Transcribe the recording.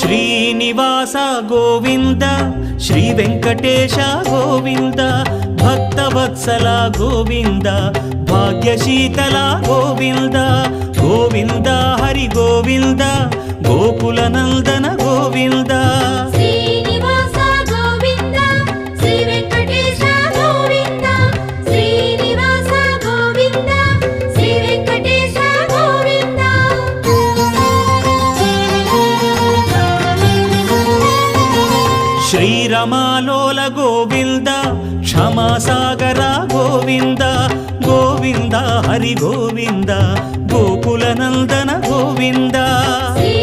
Srinivasa Govinda Shri Venkatesha Govinda Bhaktavatsala Govinda భాగ్యశీతల Govinda Govinda Hari Govinda Gokula Nandana Govinda Srinivasa Govinda Shri Venkatesha Govinda Srinivasa Govinda Shri Venkatesha Govinda శ్రీరమాలోల Govinda క్షమాసాగర Govinda Govinda Hari Govinda Gokula Nandana Govinda Shri